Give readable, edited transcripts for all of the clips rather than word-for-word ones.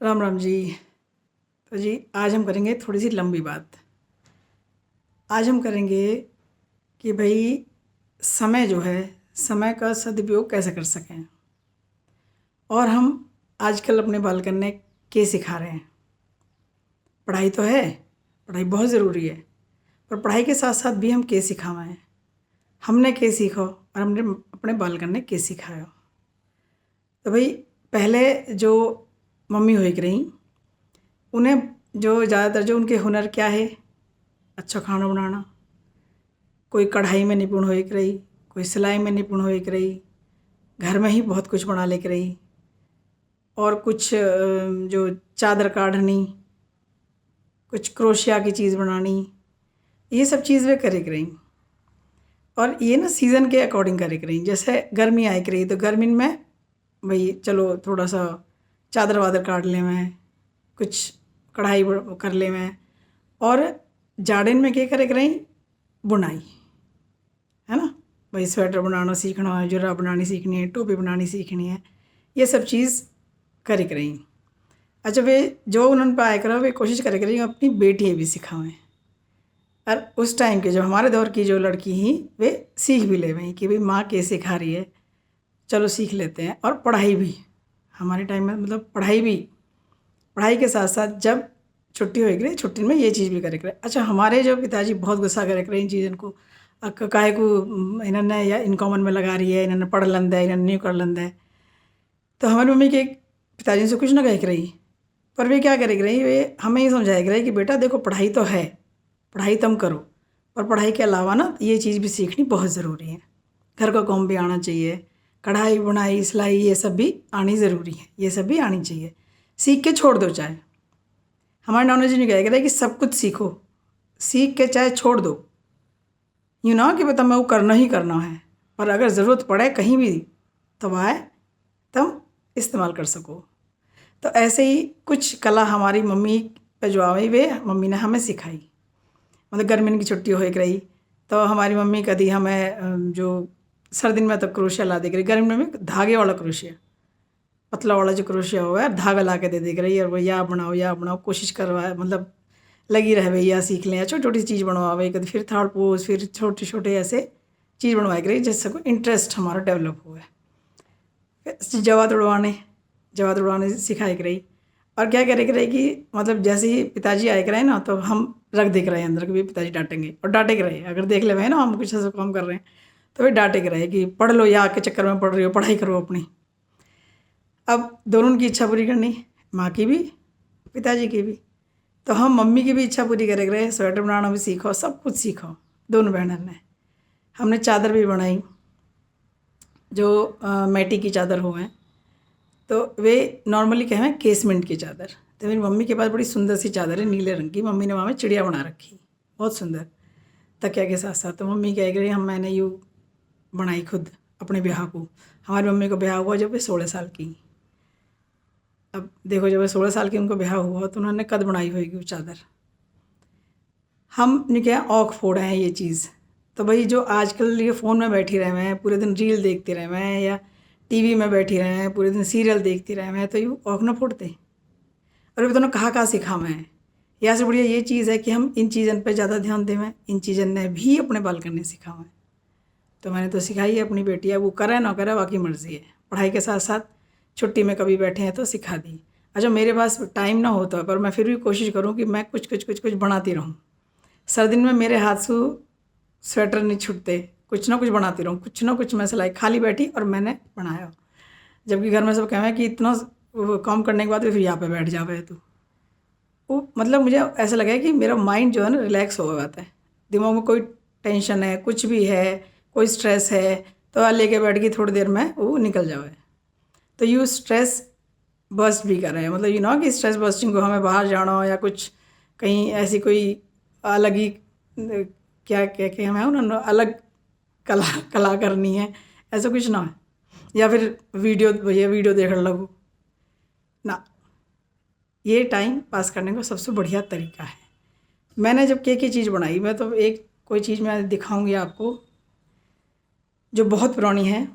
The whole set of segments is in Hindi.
राम राम जी। तो जी आज हम करेंगे थोड़ी सी लंबी बात। आज हम करेंगे कि भाई समय जो है, समय का सदुपयोग कैसे कर सकें। और हम आजकल अपने बालकन में क्या सिखा रहे हैं। पढ़ाई तो है, पढ़ाई बहुत ज़रूरी है, पर पढ़ाई के साथ साथ भी हम क्या सिखावें। हमने क्या सीखो और हमने अपने बालकन ने क्या सिखाया। तो भाई पहले जो मम्मी हो रही, उन्हें जो ज़्यादातर जो उनके हुनर क्या है, अच्छा खाना बनाना। कोई कढ़ाई में निपुण हो एक रही, कोई सिलाई में निपुण हो एक रही, घर में ही बहुत कुछ बना लेके रही। और कुछ जो चादर काढ़नी, कुछ क्रोशिया की चीज़ बनानी, ये सब चीज़ वे करे रही। और ये ना सीज़न के अकॉर्डिंग करे रही। जैसे गर्मी आए रही तो गर्मी में भाई चलो थोड़ा सा चादर वादर काट ले मैं, कुछ कढ़ाई कर ले मैं। और जाड़न में क्या करे रही, बुनाई, है ना। भाई स्वेटर बनाना सीखना है, जुर्रा बनानी सीखनी है, टोपी बनानी सीखनी है, ये सब चीज़ करे रही। अच्छा वे जो उन्होंने पाया करा वे कोशिश करे रही अपनी बेटियाँ भी सिखावें। और उस टाइम के जो हमारे दौर की जो लड़की ही वे सीख भी ले वहीं कि भाई माँ कैसे सिखा रही है, चलो सीख लेते हैं। और पढ़ाई भी हमारे टाइम में मतलब पढ़ाई के साथ साथ जब छुट्टी हो गई, छुट्टी में ये चीज़ भी करे करे। अच्छा हमारे जो पिताजी बहुत गुस्सा करे करे इन चीज़ों को, काहे को इन्होंने या इनकॉमन में लगा रही है, इन्होंने पढ़ लंदा है, इन्होंने नहीं कर लंदा है। तो हमारी मम्मी के पिताजी से कुछ ना कह रही, पर वे क्या करे रही, वे हमें ये समझाया रही कि बेटा देखो पढ़ाई तो है, पढ़ाई तुम करो, पर पढ़ाई के अलावा ना ये चीज़ भी सीखनी बहुत ज़रूरी है। घर का काम भी आना चाहिए, कढ़ाई बुनाई सिलाई ये सब भी आनी ज़रूरी है, ये सब भी आनी चाहिए। सीख के छोड़ दो चाहे, हमारे नॉन जी ने कहा कि सब कुछ सीखो, सीख के चाहे छोड़ दो। यूँ ना कि बता मैं वो करना ही करना है, पर अगर ज़रूरत पड़े कहीं भी तो आए तुम इस्तेमाल कर सको। तो ऐसे ही कुछ कला हमारी मम्मी पे जो आई वे मम्मी ने हमें सिखाई। मतलब गर्मी की छुट्टी हो रही तो हमारी मम्मी कभी हमें जो सर्दी में तो क्रोशिया ला दे रही, गर्मी में धागे वाला क्रोशिया, पतला वाला जो क्रोशिया हुआ है धागा ला के दे रही है। और वह या बनाओ कोशिश करवाए, मतलब लगी रहे भैया सीख लें, छोटी छोटी चीज़ बनवावे कभी, फिर थर्ड पोज, फिर छोटे छोटे ऐसे चीज़ बनवाई रही जिससे को इंटरेस्ट हमारा डेवलप हुआ है। जवाद उड़वाने सिखाई रही। और क्या करे रही कि मतलब जैसे ही पिताजी आए रहे ना तो हम रख देख रहे हैं अंदर कि भी पिताजी डांटेंगे, और डांटे के रहे अगर देख ले ना हम कुछ ऐसा काम कर रहे हैं तो वे डांटे के रहे कि पढ़ लो, या के चक्कर में पढ़ रही हो, पढ़ाई करो अपनी। अब दोनों की इच्छा पूरी करनी, माँ की भी पिताजी की भी। तो हम मम्मी की भी इच्छा पूरी करे रहे, स्वेटर बनाना भी सीखो, सब कुछ सीखो। दोनों बहनों ने हमने चादर भी बनाई, जो मैटी की चादर हुए तो वे नॉर्मली कहें केसमेंट की चादर। तो मेरी मम्मी के पास बड़ी सुंदर सी चादर है नीले रंग की, मम्मी ने वहाँ में चिड़िया बना रखी बहुत सुंदर तकिया के साथ साथ। तो मम्मी कह गई हम मैंने यूँ बनाई खुद अपने ब्याह को। हमारी मम्मी को ब्याह हुआ जब वे 16 साल की। अब देखो जब वे 16 साल की उनको ब्याह हुआ तो उन्होंने कद बनाई होगी वो चादर। हम ने क्या औख फोड़े हैं ये चीज़। तो भाई जो आजकल ये फ़ोन में बैठी रहे हैं पूरे दिन, रील देखते रहे हैं, या टीवी में बैठी रहे हैं पूरे दिन, सीरियल देखते रहे हैं, तो ये औख ना फोड़ते। और अभी तो कहाँ सिखावे हैं। या से बढ़िया ये चीज़ है कि हम इन चीज़ों पर ज़्यादा ध्यान देवें, इन चीज़ों ने भी अपने बाल करने सिखावें। तो मैंने तो सिखाई है अपनी बेटी, अब वो करे ना करे बाकी मर्ज़ी है। पढ़ाई के साथ साथ छुट्टी में कभी बैठे हैं तो सिखा दी। अच्छा मेरे पास टाइम ना होता पर मैं फिर भी कोशिश करूँ कि मैं कुछ बनाती रहूँ। सर्दी में मेरे हाथ से स्वेटर नहीं छूटते, कुछ ना कुछ बनाती रहूँ, कुछ ना कुछ मैं सिलाई, खाली बैठी और मैंने बनाया। जबकि घर में सब कहें कि इतना काम करने के बाद फिर यहाँ पे बैठ जावे तो वो मतलब मुझे ऐसा लगा कि मेरा माइंड जो है ना रिलैक्स हो जाता है। दिमाग में कोई टेंशन है, कुछ भी है, कोई स्ट्रेस है तो लेके बैठ गई थोड़ी देर में वो निकल जावे। तो यू स्ट्रेस बस्ट भी कर रहे हैं, मतलब यू नो कि स्ट्रेस बस्टिंग को हमें बाहर जाना हो या कुछ कहीं ऐसी कोई अलग ही क्या क्या क्या हमें उन्होंने अलग कला करनी है, ऐसा कुछ ना है। या फिर वीडियो देख लगो ना, ये टाइम पास करने का सबसे बढ़िया तरीका है। मैंने जब केक की चीज़ बनाई, मैं तो एक कोई चीज़ मैं दिखाऊंगी आपको जो बहुत पुरानी है,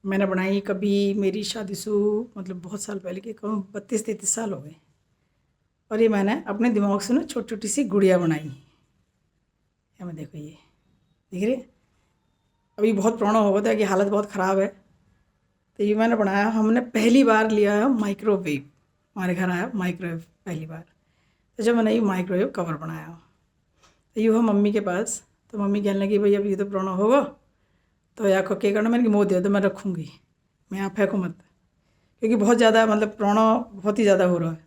मैंने बनाई कभी, मेरी शादी से मतलब बहुत साल पहले की कहूँ 32-33 साल हो गए। और ये मैंने अपने दिमाग से ना छोटी छोटी सी गुड़िया बनाई। ये मैं देखो, ये दिख रही है। अभी बहुत पुराना हो गया था कि हालत बहुत ख़राब है। तो ये मैंने बनाया। हमने पहली बार लिया है माइक्रोवेव, हमारे घर आया माइक्रोवेव पहली बार। तो जब मैंने ये माइक्रोवेव कवर बनाया तो ये हुआ मम्मी के पास। तो मम्मी कहने लगी भाई अब ये तो पुराना होगा तो या को क्या करना, मैंने कि मोह दे दो मैं रखूँगी, मैं आप फेंको मत, क्योंकि बहुत ज़्यादा मतलब पुराना बहुत ही ज़्यादा हो रहा है।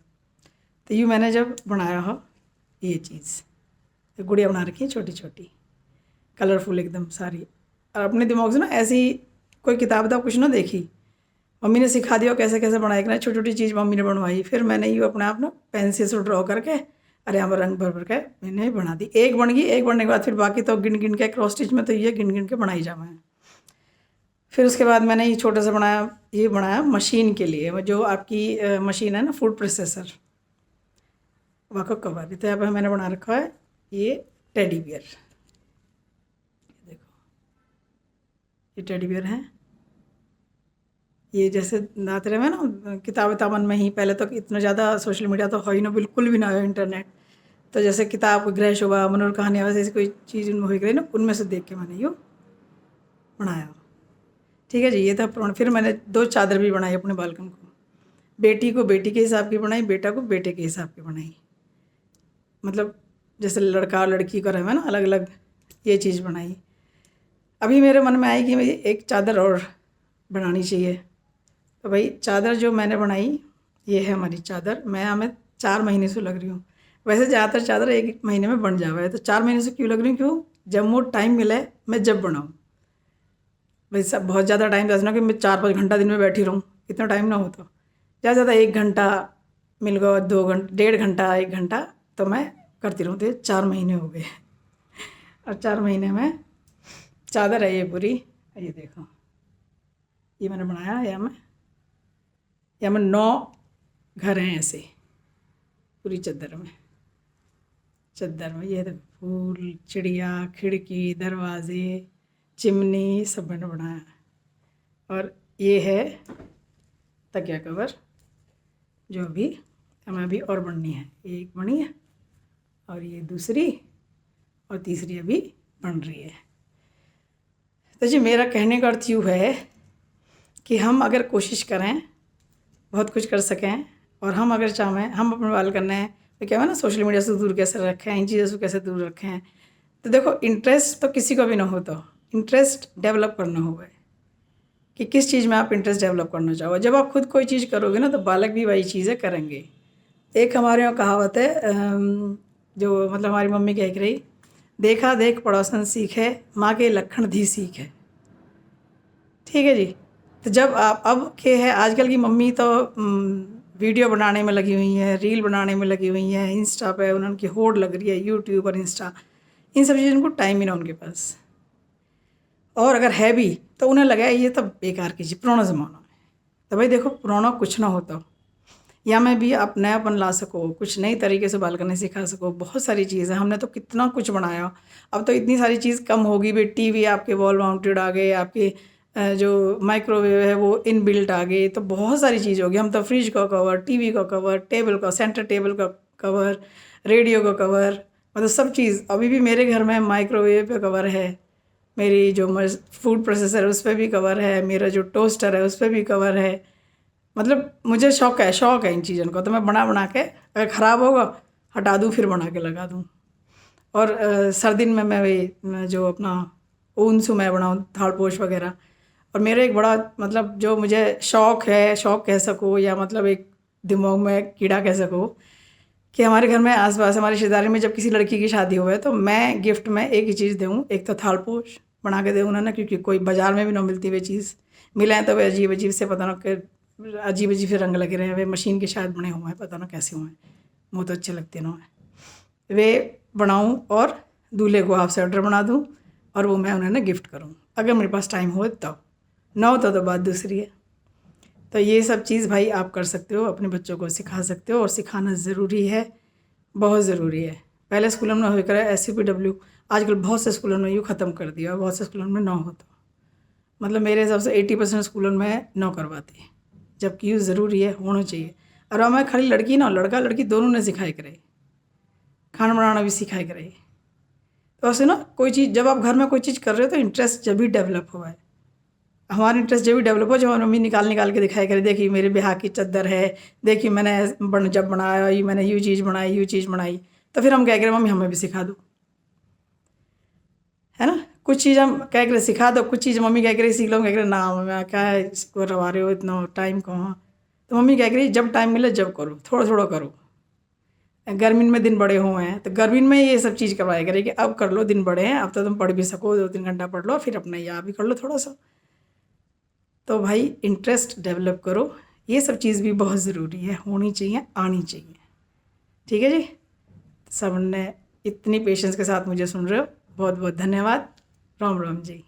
तो यूँ मैंने जब बनाया हो ये चीज़, तो गुड़िया बना रखी है छोटी छोटी कलरफुल एकदम सारी। और अपने दिमाग से ना ऐसी कोई किताब किताब कुछ ना देखी, मम्मी ने सिखा दिया कैसे कैसे बनाया करना, छोटी छोटी चीज़ मम्मी ने बनवाई। फिर मैंने यूँ अपने आप ना पेंसिल से ड्रॉ करके अरे यहाँ पर रंग भर भर के मैंने बना दी। एक बन गई, एक बनने के बाद फिर बाकी तो गिन गिन के क्रॉस स्टिच में तो ये गिन गिन के बनाई जा मैं। फिर उसके बाद मैंने ये छोटा सा बनाया, ये बनाया मशीन के लिए, जो आपकी मशीन है ना फूड प्रोसेसर, वहाँ का कवर। तो यहाँ पर मैंने बना रखा है ये टेडी बियर। देखो ये टेडी बियर है। ये जैसे आते रहे ना किताब किताबन में ही, पहले तो इतना ज़्यादा सोशल मीडिया तो हो ही ना, बिल्कुल भी ना हो इंटरनेट। तो जैसे किताब गृह शोभा, मनोर कहानियाँ, वैसे ऐसी कोई चीज़ उनमें हो गई ना, उनमें से देख के मैंने यूँ बनाया। ठीक है जी, ये था पुराना। फिर मैंने 2 चादर भी बनाई अपने बालकन को, बेटी को बेटी के हिसाब की बनाई, बेटा को बेटे के हिसाब की बनाई। मतलब जैसे लड़का और लड़की का रहे ना अलग अलग, ये चीज़ बनाई। अभी मेरे मन में आई कि मुझे एक चादर और बनानी चाहिए। तो भाई चादर जो मैंने बनाई ये है हमारी चादर। मैं हमें 4 महीने से लग रही हूँ। वैसे ज़्यादातर चादर 1 महीने में बन जावा है, तो 4 महीने से क्यों लग रही हूँ, क्यों, जब मुझे टाइम मिले मैं जब बनाऊँ। भाई सब बहुत ज़्यादा टाइम तो ऐसा ना कि मैं 4-5 घंटा दिन में बैठी रहूँ, इतना टाइम ना हो। तो ज़्यादा ज़्यादा 1 घंटा मिल गया, 2 घंटे, 1.5 घंटा, 1 घंटा तो मैं करती रहूँ। तो 4 महीने हो गए और 4 महीने में चादर है ये पूरी। ये देखो ये मैंने बनाया। या मैं 9 घर हैं ऐसे पूरी चादर में। ये देखो फूल, चिड़िया, खिड़की, दरवाजे, चिमनी सब मैंने बनाया। और ये है तकिया कवर, जो अभी हमें अभी और बननी है। एक बनी है और ये दूसरी और तीसरी अभी बन रही है। तो जी मेरा कहने का अर्थ यूँ है कि हम अगर कोशिश करें बहुत कुछ कर सकें, और हम अगर चाहें हम अपने बाल करने हैं तो क्या है ना, सोशल मीडिया से दूर कैसे रखें, इन चीज़ों से कैसे दूर रखें। तो देखो इंटरेस्ट तो किसी को भी ना हो, तो इंटरेस्ट डेवलप करना होगा कि किस चीज़ में आप इंटरेस्ट डेवलप करना चाहो। जब आप खुद कोई चीज़ करोगे ना तो बालक भी वही चीज़ें करेंगे। एक हमारे यहाँ कहावत है, जो मतलब हमारी मम्मी कह रही, देखा देख पड़ोसन सीखे, माँ के लक्षण धी सीखे। ठीक है जी। तो जब आप अब के है आजकल की मम्मी तो वीडियो बनाने में लगी हुई हैं, रील बनाने में लगी हुई हैं, इंस्टा पे उनकी होड़ लग रही है, यूट्यूब और इंस्टा, इन सब चीज़ों को टाइम ही ना उनके पास। और अगर है भी तो उन्हें लगा ये तो बेकार की चीज़, पुराना ज़माना है। तो भाई देखो पुराना कुछ ना होता, या मैं भी आप नयापन ला सको, कुछ नई तरीके से बाल करने सिखा सको। बहुत सारी चीज़ें हमने तो कितना कुछ बनाया। अब तो इतनी सारी चीज़ कम होगी भी, टीवी आपके वॉल माउंटेड आ गए, आपके जो माइक्रोवेव है वो इन बिल्ट आ गए, तो बहुत सारी चीज़ होगी। हम तो फ्रिज का कवर, टीवी का कवर, टेबल का, सेंटर टेबल का कवर, रेडियो का कवर, मतलब सब चीज़। अभी भी मेरे घर में माइक्रोवेव पे कवर है, मेरी जो फूड प्रोसेसर है उस पर भी कवर है, मेरा जो टोस्टर है उस पर भी कवर है। मतलब मुझे शौक़ है इन चीज़ों का। तो मैं बना बना के, अगर ख़राब होगा हटा दूँ फिर बना के लगा दूँ। और सर्दिन में मैं वही जो अपना ऊन से मैं बनाऊँ थालपोश वगैरह। और मेरा एक बड़ा मतलब जो मुझे शौक़ है, शौक़ कह सको या मतलब एक दिमाग में कीड़ा कह सको, कि हमारे घर में आसपास हमारी रिश्तेदारी में जब किसी लड़की की शादी हुए तो मैं गिफ्ट में एक ही चीज़ दूँ, एक तो थालपोश बना के दूँ ना, क्योंकि कोई बाज़ार में भी ना मिलती वे चीज़, मिले तो वे अजीब अजीब से, पता ना कि अजीब अजीब से रंग लगे रहे हैं, वे मशीन के शायद बने हुए हैं, पता ना कैसे हुए हैं, मुँह तो अच्छे लगते ना हैं। वे बनाऊँ और दूल्हे को हाफ स्वेटर बना दूँ और वो मैं उन्हें ना गिफ्ट करूँ, अगर मेरे पास टाइम हो तब, ना हो तो बात दूसरी है। तो ये सब चीज़ भाई आप कर सकते हो, अपने बच्चों को सिखा सकते हो, और सिखाना ज़रूरी है, बहुत ज़रूरी है। पहले स्कूलों में होकर SUPW, आजकल बहुत से स्कूलों में यूँ ख़त्म कर दिया, बहुत से स्कूलों में ना हो। तो मतलब मेरे हिसाब से 80% स्कूलों में न करवाती, जबकि ये ज़रूरी है, होना चाहिए। और हमें खाली लड़की ना, लड़का लड़की दोनों ने सिखाई करे, खाना बनाना भी सिखाई करे। तो ऐसे ना कोई चीज़, जब आप घर में कोई चीज़ कर रहे हो तो इंटरेस्ट जब भी डेवलप हुआ है। हमारा इंटरेस्ट जब भी डेवलप हो, जब हमारी मम्मी निकाल निकाल के दिखाई करे, देखिए मेरे ब्याह की चद्दर है, देखिए मैंने जब बनाया ये मैंने यूँ चीज़ बनाई, यूँ चीज़ बनाई, तो फिर हम क्या करें, मम्मी हमें भी सिखा दो, है ना। कुछ चीज़ हम क्या करें सिखा दो, कुछ चीज़ मम्मी क्या करे सीख लो, क्या करे ना मम्मी क्या है इसको रवा रहे हो, इतना टाइम कहाँ। तो मम्मी क्या करी, जब टाइम मिले जब करो, थोड़ा थोड़ा करो। गर्मी में दिन बड़े हुए हैं तो गर्मी में ये सब चीज़ करवाया करे कि अब कर लो, दिन बड़े हैं, अब तो तुम पढ़ भी सको, 2-3 घंटा पढ़ लो, फिर अपना यहाँ भी कर लो थोड़ा सा। तो भाई इंटरेस्ट डेवलप करो, ये सब चीज़ भी बहुत ज़रूरी है, होनी चाहिए, आनी चाहिए। ठीक है जी, सबने इतनी पेशेंस के साथ मुझे सुन रहे हो, बहुत बहुत धन्यवाद। राम राम जी।